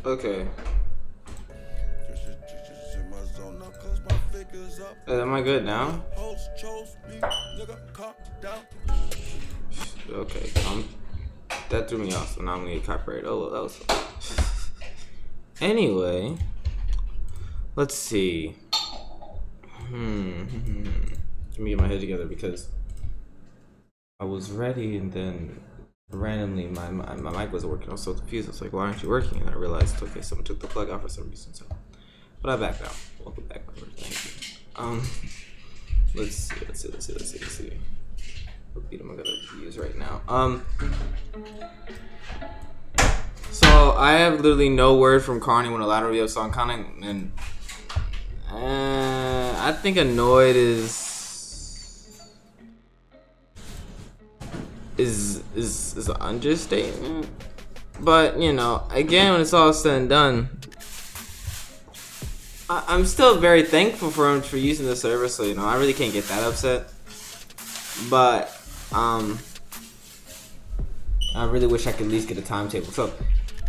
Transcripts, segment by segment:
Okay. Am I good now? Okay. That threw me off, so now I'm gonna get copyrighted. Oh, well, that was fun. Anyway, let's see. Let me get my head together because I was ready and then randomly my mic wasn't working. I was so confused. I was like, why aren't you working? And I realized, okay, someone took the plug out for some reason. So, but I'm back now. Welcome back. Thank you. Let's see. What beat am I gonna use right now? So I have literally no word from Carney when a lateral review, so I'm kind of and I think annoyed is an understatement. But you know, again, when it's all said and done, I'm still very thankful for him for using the service. So you know, I really can't get that upset. But I really wish I could at least get a timetable. So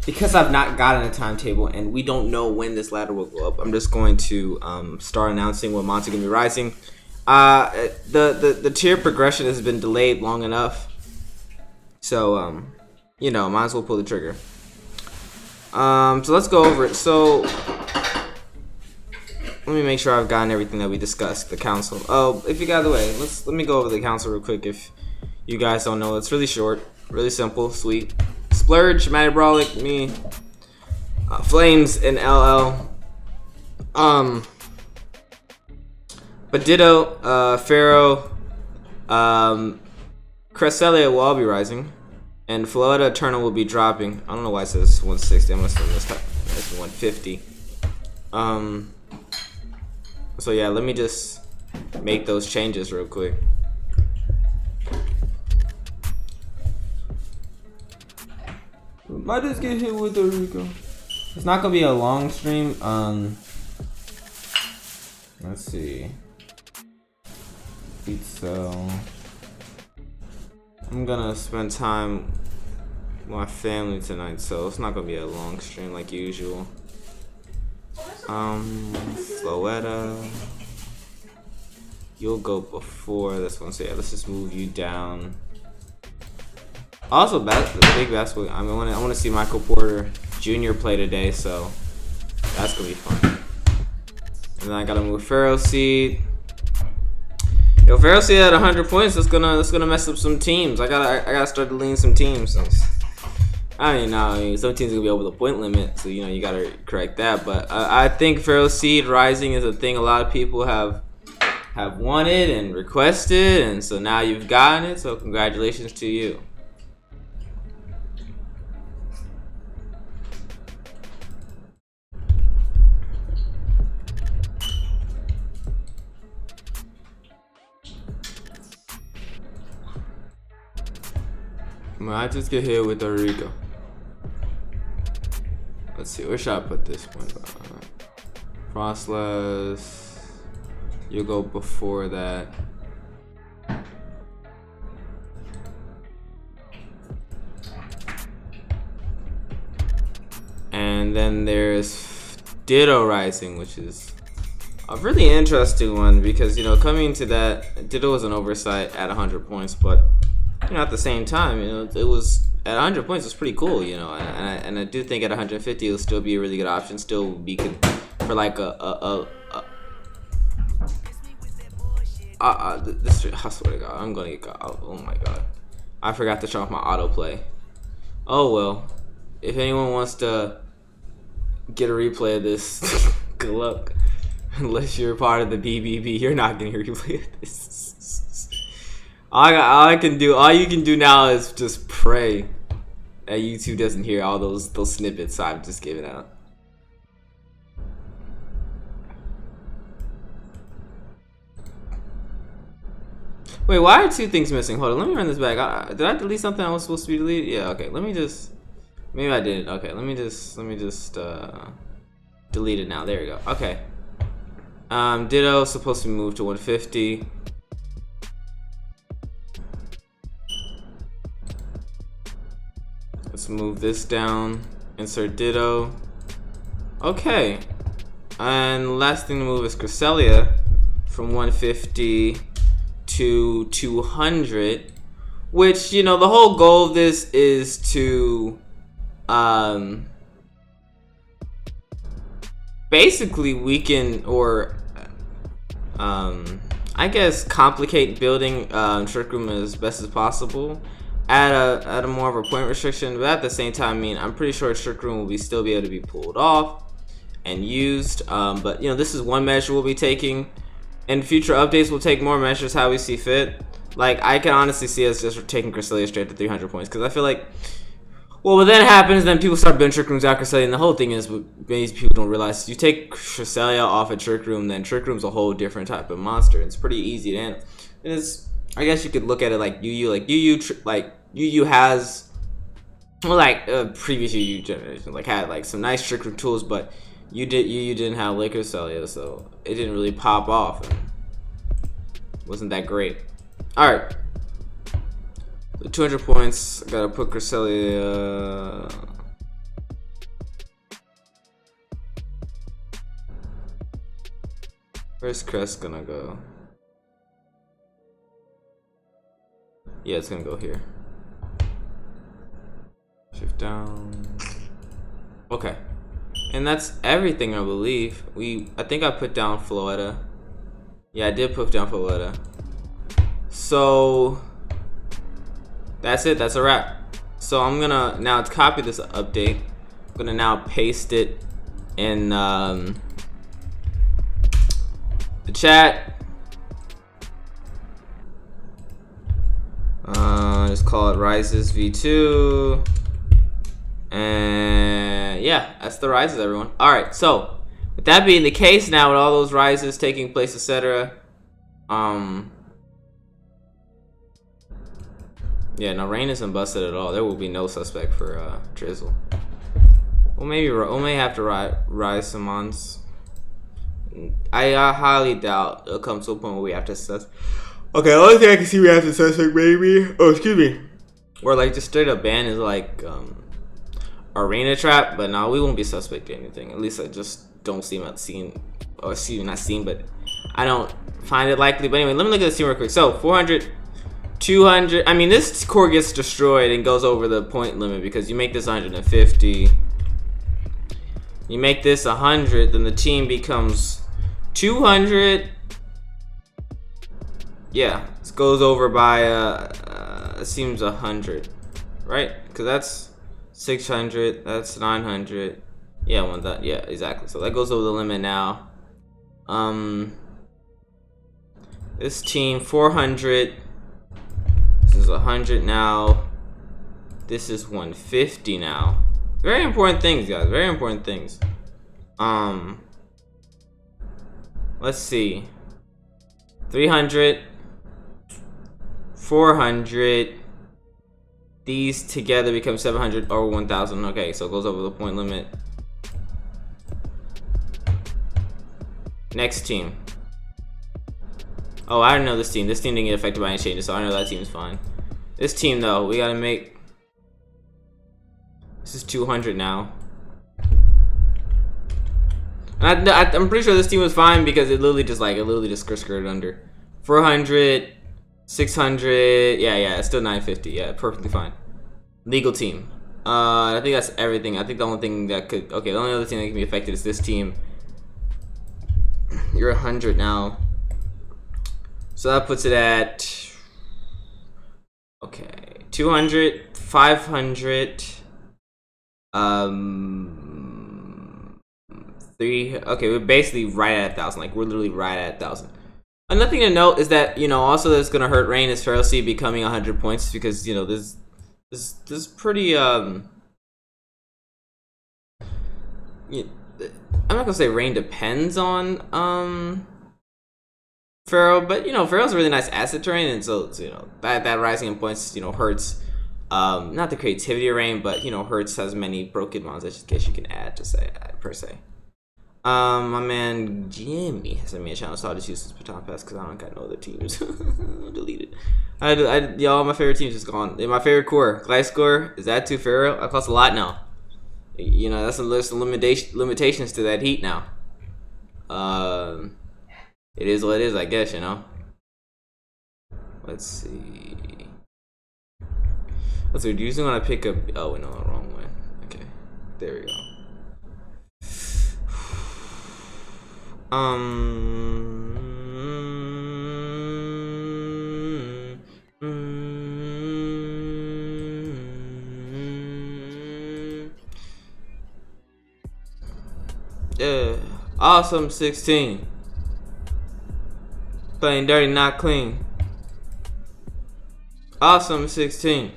because I've not gotten a timetable and we don't know when this ladder will go up, I'm just going to start announcing what monster gonna be rising. The tier progression has been delayed long enough, so you know, might as well pull the trigger. So let's go over it. So let me make sure I've gotten everything that we discussed. The council. Oh, if you got the way, let me go over the council real quick. If you guys don't know, it's really short, really simple, sweet. Splurge, Matty Brawlic, me, Flames, and LL. But Ditto, Pharaoh, Cresselia will all be rising, and Floeta Eternal will be dropping. I don't know why it says 160. I'm gonna assume this type. It's 150. So yeah, let me just make those changes real quick. Might just get hit with the Rico. It's not gonna be a long stream. Let's see. So I'm gonna spend time with my family tonight, so it's not gonna be a long stream like usual. Floeta, you'll go before this one. So yeah, let's just move you down. Also, the big basketball. I mean, I want to see Michael Porter Jr. play today, so that's gonna be fun. And then I gotta move Pharaoh Seed. Yo, Pharaoh Seed at 100 points. That's gonna mess up some teams. I gotta start deleting some teams. So, I mean, some teams are gonna be over the point limit, so you know you gotta correct that. But I think Pharaoh Seed rising is a thing a lot of people have wanted and requested, and so now you've gotten it. So congratulations to you. I just get hit with the Rico. Let's see, where should I put this one? Frostless. You'll go before that. And then there's Ditto Rising, which is a really interesting one because, you know, coming to that, Ditto was an oversight at 100 points, but you know, at the same time, you know, it was at 100 points. It's pretty cool, you know, and I do think at 150 it'll still be a really good option. Still be good for like this. I swear to God, I'm gonna get. Oh my God, I forgot to turn off my autoplay. Oh well, if anyone wants to get a replay of this, good luck. Unless you're part of the BBB, you're not getting a replay of this. All you can do now is just pray that YouTube doesn't hear all those snippets I'm just giving out. Wait, why are two things missing? Hold on, let me run this back. Did I delete something I was supposed to be deleted? Yeah, okay. Let me just. Maybe I didn't. Okay, let me just delete it now. There we go. Okay. Ditto supposed to be moved to 150. Let's move this down. Insert Ditto. Okay. And last thing to move is Cresselia from 150 to 200. Which, you know, the whole goal of this is to basically weaken or I guess complicate building Trick Room as best as possible at a more of a point restriction, but at the same time, I mean, I'm pretty sure Trick Room will still be able to be pulled off and used. But you know, this is one measure we'll be taking. In future updates, we'll take more measures how we see fit. Like, I can honestly see us just taking Cresselia straight to 300 points, because I feel like, well, what then happens, then people start building Trick Rooms out Cresselia, and the whole thing is, maybe people don't realize, you take Cresselia off a Trick Room, then Trick Room's a whole different type of monster. It's pretty easy to handle. And it's, I guess you could look at it like UU has, well, like previous UU generation, like had like some nice Trick Room tools, but UU didn't have Lake Cresselia, so it didn't really pop off. And wasn't that great. All right. So 200 points. I gotta put Cresselia. Where's Crest gonna go? Yeah, it's gonna go here. Shift down. Okay. And that's everything, I believe. I think I put down Floetta. Yeah, I did put down Floetta. So that's it. That's a wrap. So I'm gonna now copy this update. I'm gonna now paste it in the chat. Just call it Rises V2. And yeah, that's the Rises, everyone. All right. So with that being the case, now with all those Rises taking place, etc. Yeah, no, Rain isn't busted at all. There will be no suspect for Drizzle. Well, maybe we may have to rise some mons. I highly doubt it'll come to a point where we have to sus. Okay, the only thing I can see we have to suspect maybe. Oh, excuse me. Or like just straight up ban is like Arena Trap, but no, we won't be suspect to anything. At least I just don't see not seen, or see not seen, but I don't find it likely. But anyway, let me look at the team real quick. So 400. 200. I mean, this core gets destroyed and goes over the point limit because you make this 150. You make this 100, then the team becomes 200. Yeah, this goes over by it seems 100, right? Because that's 600. That's 900. Yeah, one that. Yeah, exactly. So that goes over the limit now. This team 400. This is 100 now. This is 150 now. Very important things, guys. Very important things. Let's see. 300, 400. These together become 700 or 1,000. Okay, so it goes over the point limit. Next team. Oh, I don't know this team. This team didn't get affected by any changes, so I know that team's fine. This team, though, we gotta make. This is 200 now. And I'm pretty sure this team was fine because it literally just skirted under. 400, 600. Yeah, it's still 950. Yeah, perfectly fine. Legal team. I think that's everything. I think the only thing that could. Okay, the only other thing that can be affected is this team. You're 100 now. So that puts it at, okay, 200, 500, 3, okay, we're basically right at 1,000, like we're literally right at 1,000. Another thing to note is that, you know, also that's going to hurt Rain is Feral Seed becoming 100 points because, you know, this is pretty, I'm not going to say Rain depends on, Feral, but you know, Feral's a really nice asset terrain, and so you know that rising in points, you know, hurts. Not the creativity of Rain, but you know, hurts has many broken mons. I guess you can add to say per se. My man Jimmy sent me a channel, so I'll just use this baton pass because I don't got no other teams. Delete it. Y'all, my favorite team's just gone. My favorite core, Glyce core, is that too Feral? That costs a lot now. You know, there's some limitations to that heat now. It is what it is, I guess, you know. Let's see. Do you usually want to pick up? Oh, we know the wrong one. Okay, there we go. Yeah, awesome 16. Playing dirty, not clean. Awesome 16.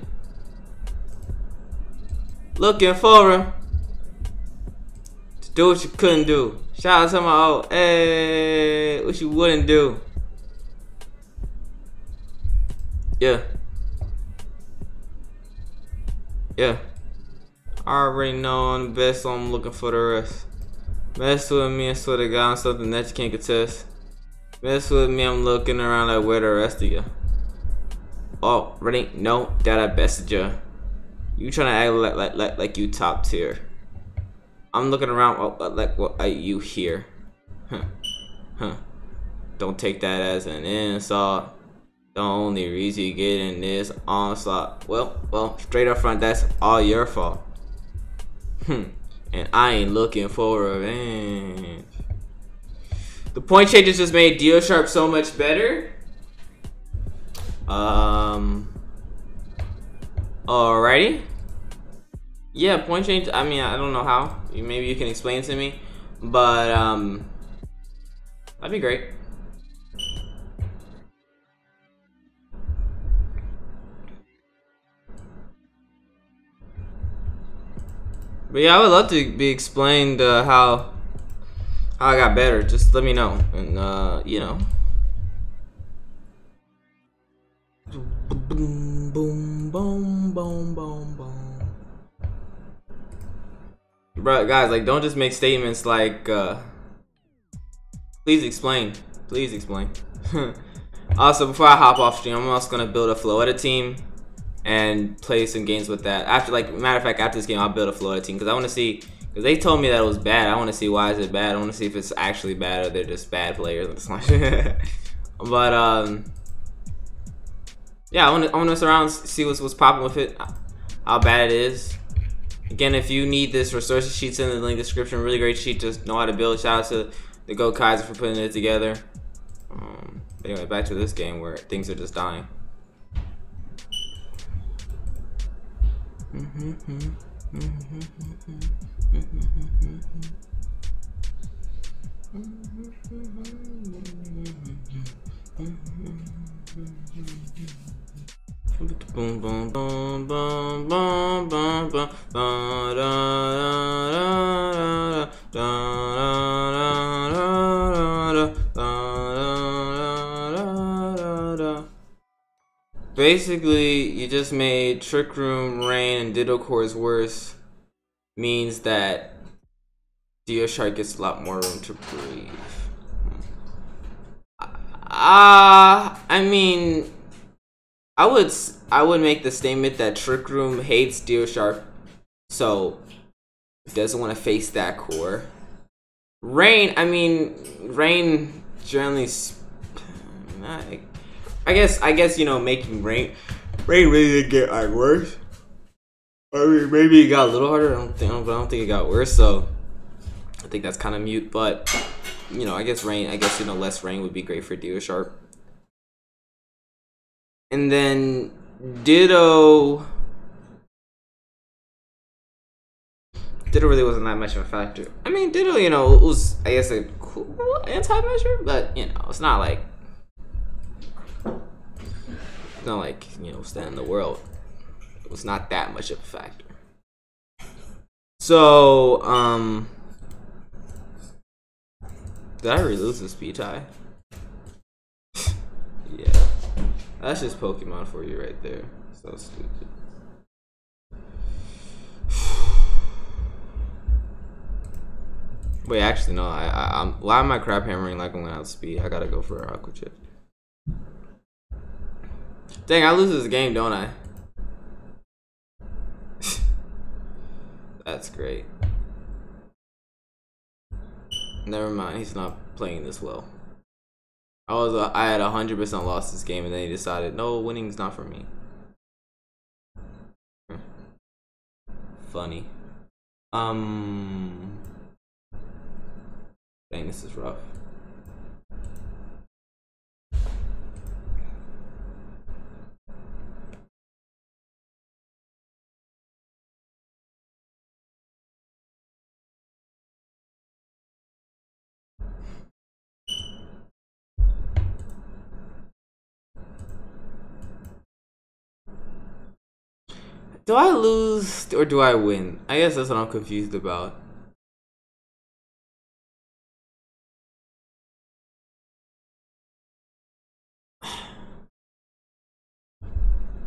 Looking for her to do what you couldn't do. Shout out to my old, hey, what you wouldn't do. Yeah. Yeah. I already know I'm the best, so I'm looking for the rest. Mess with me, I swear to God, I'm something that you can't contest. Mess with me, I'm looking around like where the rest of you. Already know that I bested ya. You trying to act like you top tier. I'm looking around like what you here. Huh. Don't take that as an insult. The only reason you get in this onslaught. Well, straight up front, that's all your fault. And I ain't looking for revenge. The point changes just made Deal Sharp so much better. Alrighty. Yeah, point change. I mean, I don't know how. Maybe you can explain to me, but that'd be great. But yeah, I would love to be explained how I got better. Just let me know, and you know. Boom, boom, boom, boom, boom, boom. Bro, guys, like, don't just make statements like, please explain. Please explain. Also, before I hop off stream, I'm also gonna build a Florida team and play some games with that. After, like, matter of fact, after this game, I'll build a Florida team because I want to see. Because they told me that it was bad. I want to see why is it bad. I want to see if it's actually bad or they're just bad players. But yeah, I want to mess around, see what's popping with it, how bad it is. Again, if you need this, resources sheets in the link description. Really great sheet. Just know how to build. Shout out to the Go Kaiser for putting it together. Anyway, back to this game where things are just dying. Boom, boom, boom, boom, boom, boom, boom, basically, you just made Trick Room, Rain, and Ditto Cores worse. Means that Dio Shark gets a lot more room to breathe. I mean, I would make the statement that Trick Room hates Dio Shark, so it doesn't want to face that core. Rain, I mean, Rain generally, I guess you know, making Rain really didn't get like worse. I mean, maybe it got a little harder. I don't think it got worse. So I think that's kind of mute. But you know, I guess you know, less Rain would be great for Dio Sharp. And then Ditto really wasn't that much of a factor. I mean, Ditto, you know, was, I guess, a cool anti-measure, but you know, it's not like you know, stand in the world. It was not that much of a factor. So, did I really lose the speed tie? Yeah. That's just Pokemon for you right there. So stupid. Wait, actually, no. I'm. Why am I crap hammering like I'm going out of speed? I gotta go for an Aqua Chip. Dang, I lose this game, don't I? That's great. Never mind, he's not playing this well. I had 100% lost this game, and then he decided, no, winning's not for me. Funny. Dang, this is rough. Do I lose or do I win? I guess that's what I'm confused about.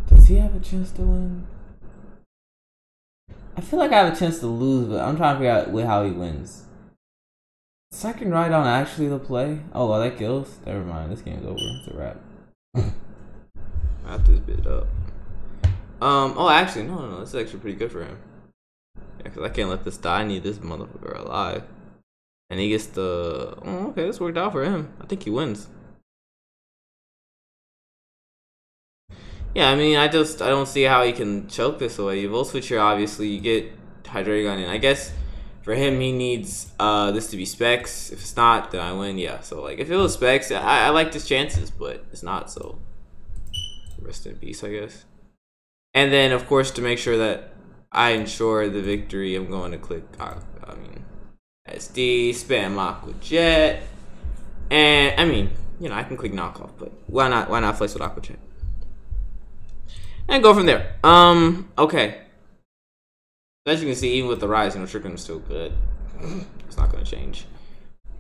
Does he have a chance to win? I feel like I have a chance to lose, but I'm trying to figure out how he wins. Second right on actually the play? Oh, well, that kills? Never mind, this game's over. It's a wrap. I have to bit up. Oh, actually, no, this is actually pretty good for him. Yeah, because I can't let this die. I need this motherfucker alive. And he gets the... Oh, okay, this worked out for him. I think he wins. Yeah, I mean, I don't see how he can choke this away. You Volt Switcher, obviously, you get Hydreigon in. I guess for him, he needs this to be Specs. If it's not, then I win. Yeah, so, like, if it was Specs, I like his chances, but it's not, so... Rest in peace, I guess. And then, of course, to make sure that I ensure the victory, I'm going to click, SD, spam Aqua Jet. And, I mean, you know, I can click knockoff, but why not flex with Aqua Jet? And go from there. Okay. As you can see, even with the rise, you know, Trick Room's still good. It's not going to change.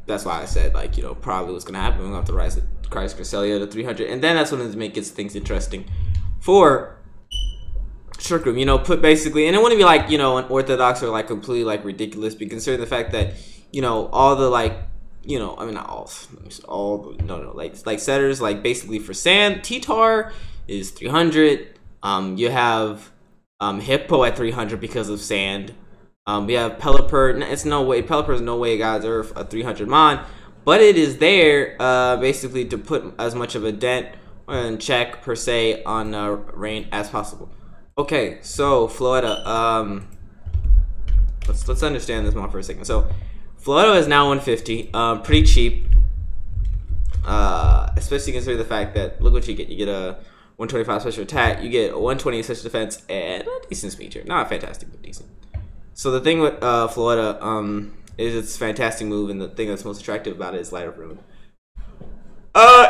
That's why I said, like, you know, probably what's going to happen. We're going to have to rise Christ Cresselia to 300. And then that's when it gets things interesting for Trick Room. You know, put basically, and it wouldn't be like, you know, unorthodox or like completely like ridiculous, but considering the fact that, you know, all the like, you know, I mean, not all, no, like setters, like basically for Sand, T-Tar is 300. You have Hippo at 300 because of Sand. We have Pelipper. It's no way. Pelipper is no way God's Earth a 300 mon, but it is there basically to put as much of a dent and check per se on Rain as possible. Okay, so Floetta. Let's understand this mod for a second. So Floetta is now 150. Pretty cheap. Especially considering the fact that look what you get. You get a 125 special attack. You get a 120 special defense and a decent speed here. Not fantastic, but decent. So the thing with Floetta is its fantastic move, and the thing that's most attractive about it is Light Up Ruin.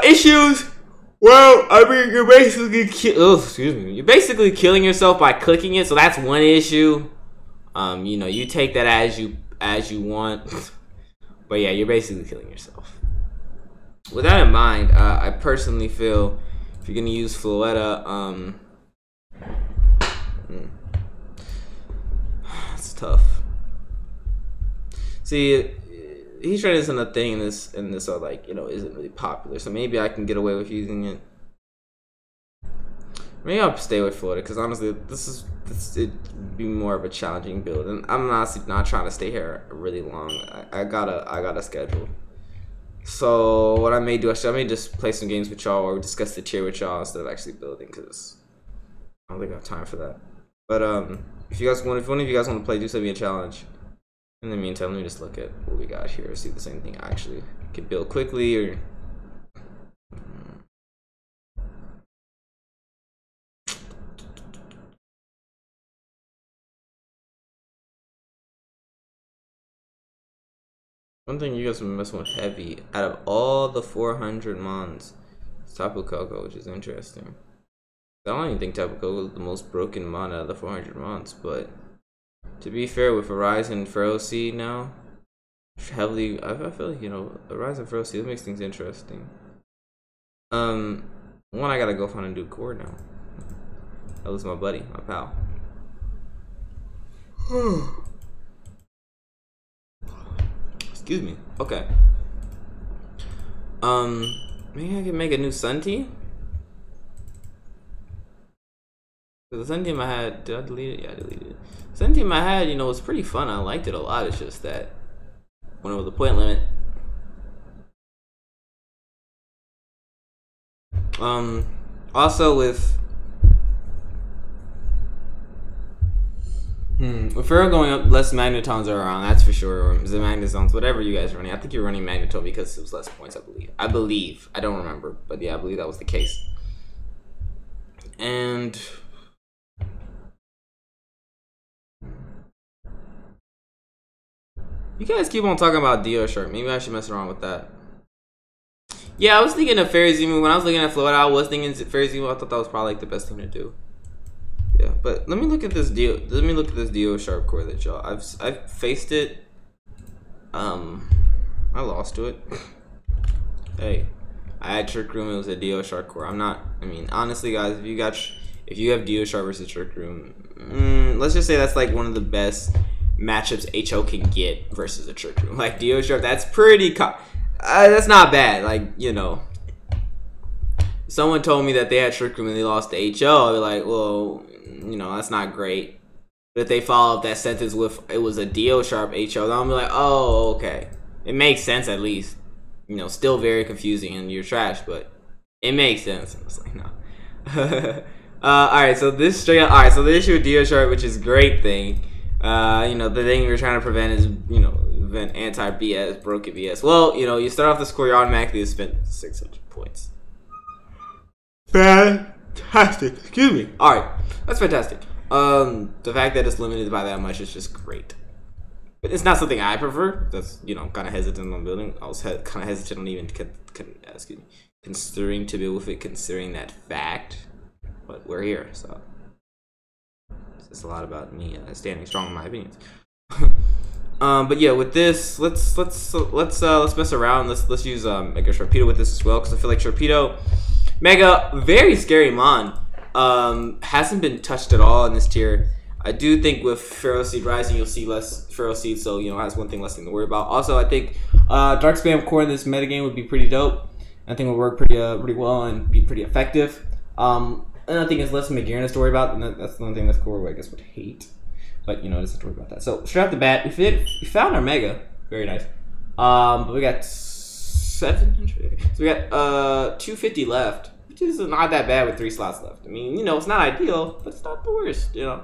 Issues. Well, I mean, you're basically killing yourself by clicking it. So that's one issue. You know, you take that as you want, but yeah, you're basically killing yourself. With that in mind, I personally feel if you're gonna use Floetta, it's tough. See, he's trying isn't a thing in this like, you know, isn't really popular, so maybe I can get away with using it. Maybe I'll stay with Floetta because honestly, it'd be more of a challenging build, and I'm honestly not trying to stay here really long. I got a schedule. So what I may do, actually, I may just play some games with y'all or discuss the tier with y'all instead of actually building, because I don't think I have time for that. But if one of you guys want to play, do send me a challenge. In the meantime, let me just look at what we got here, see if there's anything I actually can build quickly or. One thing you guys have been messing with heavy out of all the 400 mons, it's Tapu Koko, which is interesting. I don't even think Tapu Koko is the most broken mon out of the 400 mons, but to be fair, with Horizon Ferocity now, heavily, I feel like, you know, Horizon Ferocity, that makes things interesting. One, I gotta go find a new core now. That was my buddy, my pal. Excuse me. Okay. Maybe I can make a new Sun Tea. The Sun team I had, did I delete it? Yeah, I deleted it. The Sun team I had, you know, was pretty fun. I liked it a lot. It's just that went over the point limit. Also with Pharaoh going up, less magnetons are around, that's for sure. Or the magnetons, whatever you guys are running. I think you're running magnetone because it was less points, I believe. I don't remember, but yeah, I believe that was the case. And you guys keep on talking about Dio Shark. Maybe I should mess around with that. Yeah, I was thinking of Fairy Zimu. When I was looking at Float, I was thinking Fairy Zimu. I thought that was probably like the best thing to do. Yeah, but let me look at this Dio. Let me look at this Dio Sharp core that y'all. I've faced it. I lost to it. Hey, I had Trick Room. It was a Dio Sharp core. I'm not. I mean, honestly, guys, if you have Dio Sharp versus Trick Room, let's just say that's like one of the best matchups HO can get versus a Trick Room. Like Dio Sharp, that's pretty. That's not bad. Like, you know, someone told me that they had Trick Room and they lost to HO. I'd be like, well, you know, that's not great. But if they follow up that sentence with it was a Dio Sharp HO, then I'll be like, oh, okay. It makes sense at least. You know, still very confusing and you're trash, but it makes sense. I was like, no. Alright, so this straight up, alright, so the issue with Dio Sharp, which is a great thing, you know, the thing we're trying to prevent is, you know, anti-BS, broken BS. Well, you know, you start off the score, you're automatically spent 600 points. Fantastic. Excuse me. Alright, that's fantastic. The fact that it's limited by that much is just great. But it's not something I prefer. That's, you know, kind of hesitant on building. I was kind of hesitant on even considering to build with it, considering that fact. But we're here, so it's a lot about me standing strong in my opinions. But yeah, with this, let's mess around. Let's use Mega Sharpedo with this as well, because I feel like Sharpedo, Mega, very scary mon. Hasn't been touched at all in this tier. I do think with Pharaoh Seed Rising, you'll see less Pharaoh Seed, so you know, has one thing less thing to worry about. Also, I think Dark Spam core in this metagame would be pretty dope. I think it would work pretty well and be pretty effective. And I think it's less Magearnas to worry about, and that's the one thing that's core I guess would hate. But you know, just have to worry about that. So straight off the bat, we found our Mega, very nice. But we got 700. So we got 250 left, which is not that bad with 3 slots left. I mean, you know, it's not ideal, but it's not the worst, you know.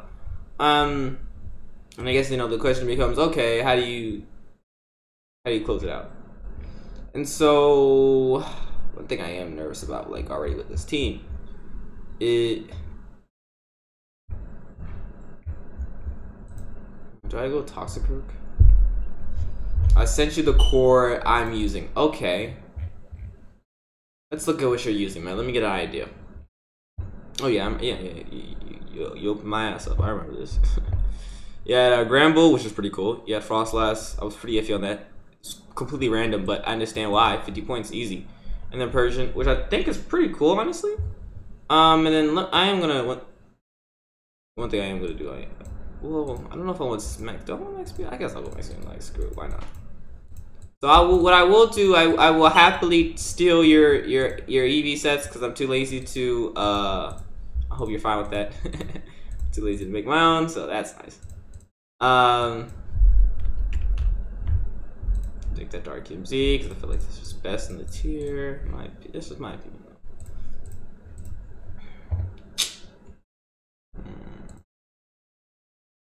And I guess, you know, the question becomes, okay, how do you close it out? And so one thing I am nervous about, like, already with this team, do I go Toxic Rook? I sent you the core I'm using. Okay. Let's look at what you're using, man. Let me get an idea. Oh yeah, you opened my ass up. I remember this. You had Granbull, which is pretty cool. You had Frostlass. I was pretty iffy on that. It's completely random, but I understand why. 50 points, easy. And then Persian, which I think is pretty cool, honestly. And then I am gonna one thing I am gonna do. Well, I don't know if I want Smack. Do I want Max Speed? I guess I'll go Max Speed. Like, screw it. Why not? So what I will do, I will happily steal your EV sets because I'm too lazy to. I hope you're fine with that. Too lazy to make my own, so that's nice. Take that Dark MZ because I feel like this is best in the tier. This is my opinion.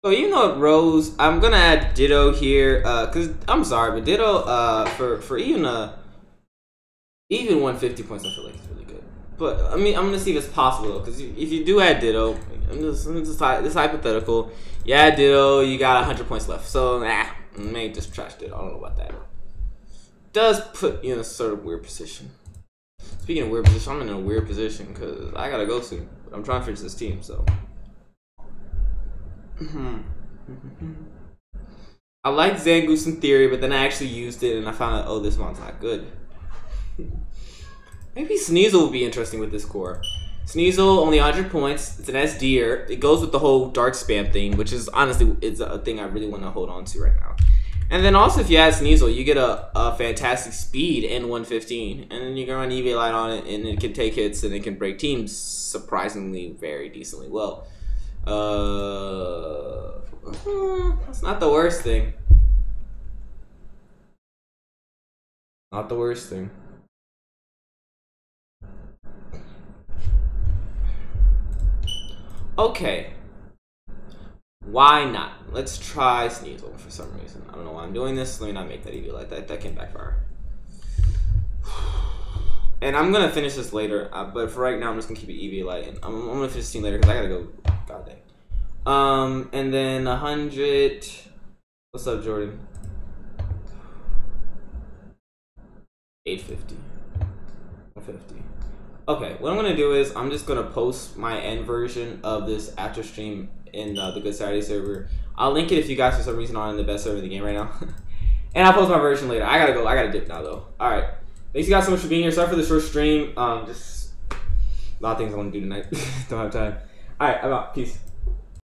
So even though it rose, I'm gonna add Ditto here, cause I'm sorry, but Ditto, for even 150 points, I feel like it's really good. But I mean, I'm gonna see if it's possible though, cause if you do add Ditto, this hypothetical, you add Ditto, you got 100 points left. So maybe just trash Ditto. I don't know about that. Does put you in a sort of weird position. Speaking of weird position, I'm in a weird position cause I gotta go soon. But I'm trying to finish this team, so. I like Zangoose in theory, but then I actually used it and I found out, oh, this one's not good. Maybe Sneasel would be interesting with this core. Sneasel, only 100 points. It's an S-Deer. It goes with the whole Dark Spam thing, which is honestly it's a thing I really want to hold on to right now. And then also, if you add Sneasel, you get a fantastic speed in 115, and then you can run EV Light on it, and it can take hits and it can break teams surprisingly very decently well. That's not the worst thing. Not the worst thing. Okay. Why not? Let's try Sneasel for some reason. I don't know why I'm doing this. Let me not make that EV like that. That can backfire. And I'm gonna finish this later, but for right now, I'm just gonna keep it EV light. And I'm gonna finish this team later because I gotta go. God dang. And then 100. What's up, Jordan? 850. 150. Okay, what I'm gonna do is I'm just gonna post my end version of this after stream in the Good Saturday server. I'll link it if you guys for some reason aren't in the best server in the game right now. And I'll post my version later. I gotta go. I gotta dip now though. All right. Thanks you guys so much for being here. Sorry for the short stream. Just a lot of things I want to do tonight. Don't have time. All right. I'm out. Peace.